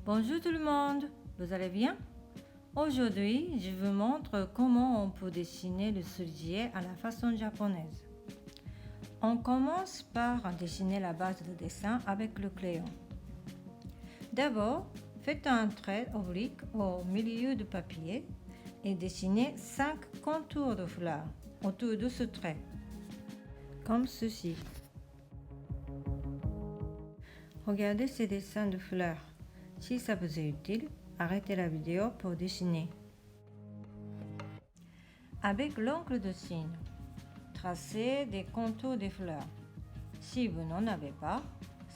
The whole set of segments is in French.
Bonjour tout le monde, vous allez bien? Aujourd'hui, je vous montre comment on peut dessiner le cerisier à la façon japonaise. On commence par dessiner la base de dessin avec le crayon. D'abord, faites un trait oblique au milieu du papier et dessinez 5 contours de fleurs autour de ce trait, comme ceci. Regardez ces dessins de fleurs. Si ça vous est utile, arrêtez la vidéo pour dessiner. Avec l'encre de signe, tracez des contours des fleurs. Si vous n'en avez pas,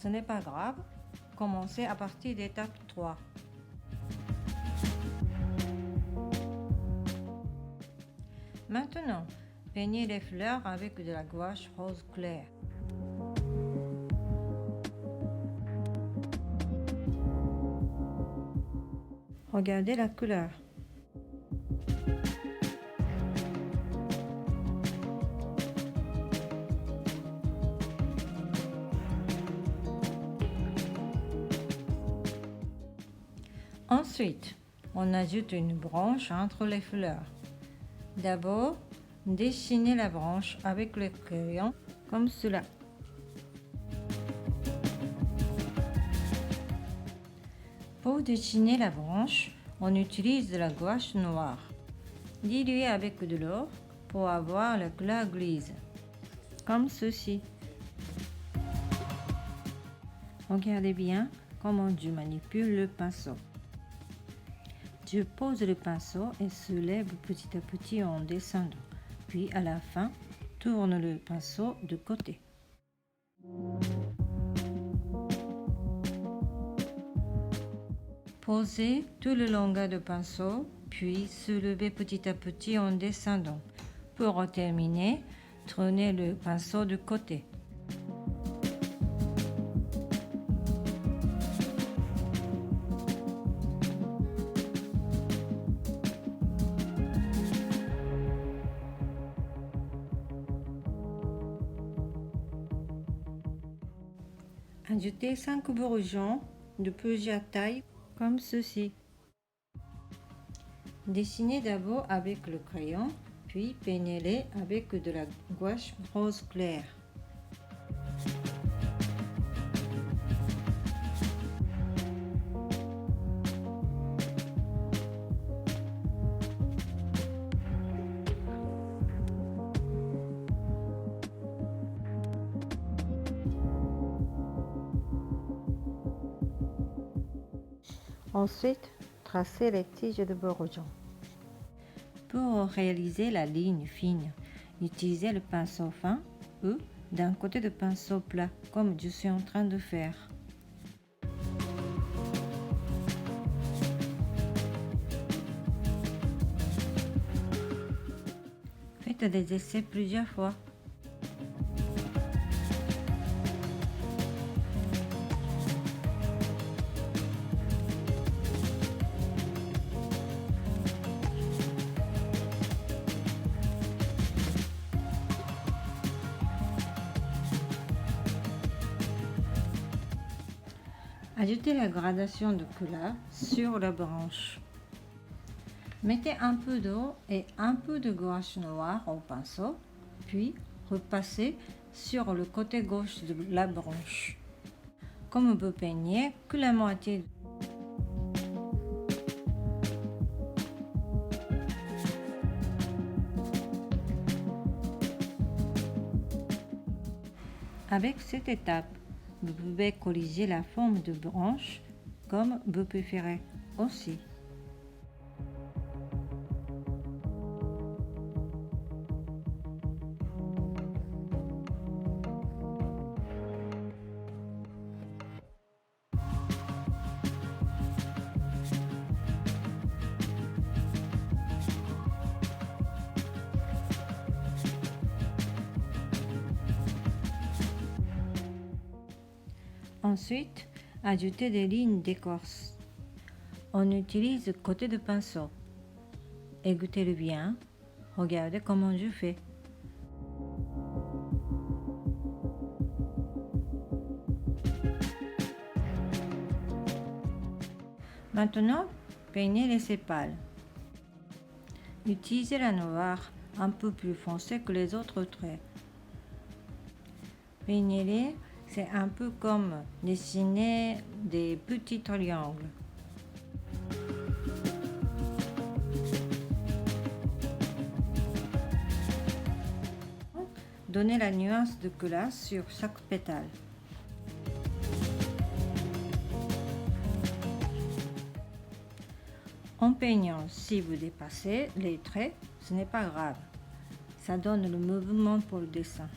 ce n'est pas grave, commencez à partir d'étape 3. Maintenant, peignez les fleurs avec de la gouache rose clair. Regardez la couleur. Ensuite, on ajoute une branche entre les fleurs. D'abord, dessinez la branche avec le crayon comme cela. Pour dessiner la branche, on utilise de la gouache noire, diluée avec de l'eau pour avoir la couleur grise, comme ceci. Regardez bien comment je manipule le pinceau. Je pose le pinceau et soulève petit à petit en descendant, puis à la fin, tourne le pinceau de côté. Posez tout le longueur du pinceau, puis soulevez petit à petit en descendant. Pour terminer, tournez le pinceau de côté. Ajoutez 5 bourgeons de plusieurs tailles comme ceci. Dessinez d'abord avec le crayon, puis peignez-les avec de la gouache rose clair. Ensuite, tracez les tiges de bourgeon. Pour réaliser la ligne fine, utilisez le pinceau fin ou d'un côté de pinceau plat, comme je suis en train de faire. Faites des essais plusieurs fois. Ajoutez la gradation de couleur sur la branche. Mettez un peu d'eau et un peu de gouache noire au pinceau, puis repassez sur le côté gauche de la branche. Comme vous peignez que la moitié. Avec cette étape, vous pouvez corriger la forme de branche comme vous préférez aussi. Ensuite, ajoutez des lignes d'écorce. On utilise côté de pinceau. Écoutez-le bien. Regardez comment je fais. Maintenant, peignez les sépales. Utilisez la noire un peu plus foncée que les autres traits. Peignez-les, c'est un peu comme dessiner des petits triangles. Donnez la nuance de couleur sur chaque pétale. En peignant, si vous dépassez les traits, ce n'est pas grave. Ça donne le mouvement pour le dessin.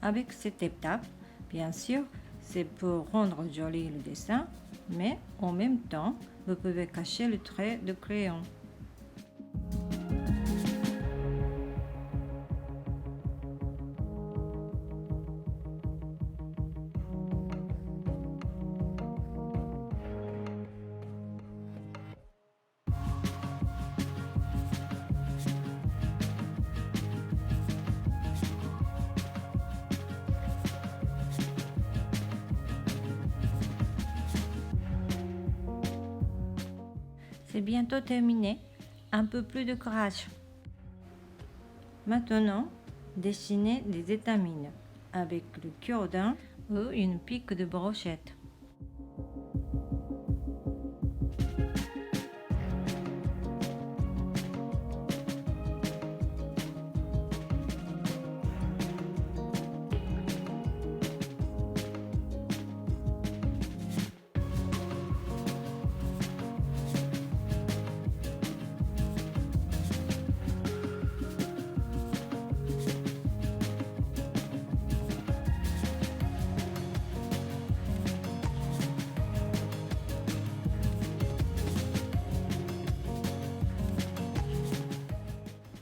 Avec cette étape, bien sûr, c'est pour rendre joli le dessin, mais en même temps, vous pouvez cacher le trait de crayon. C'est bientôt terminé. Un peu plus de courage. Maintenant, dessinez les étamines avec le cure-dent ou une pique de brochette.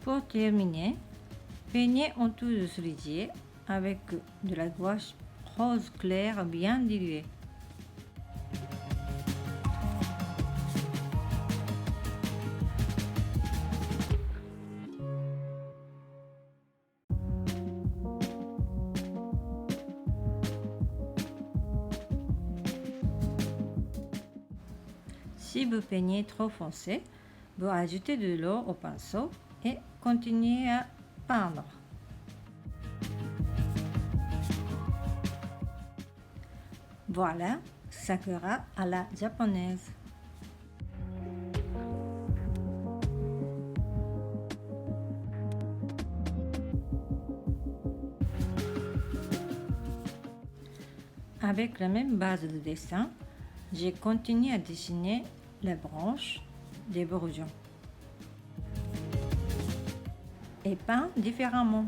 Pour terminer, peignez autour du cerisier avec de la gouache rose clair bien diluée. Si vous peignez trop foncé, vous ajoutez de l'eau au pinceau et continuez à peindre. Voilà, Sakura à la japonaise. Avec la même base de dessin, j'ai continué à dessiner les branches des bourgeons et peint différemment.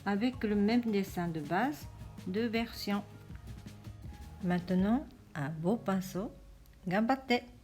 Avec le même dessin de base, deux versions. Maintenant, un beau pinceau. Gambatte!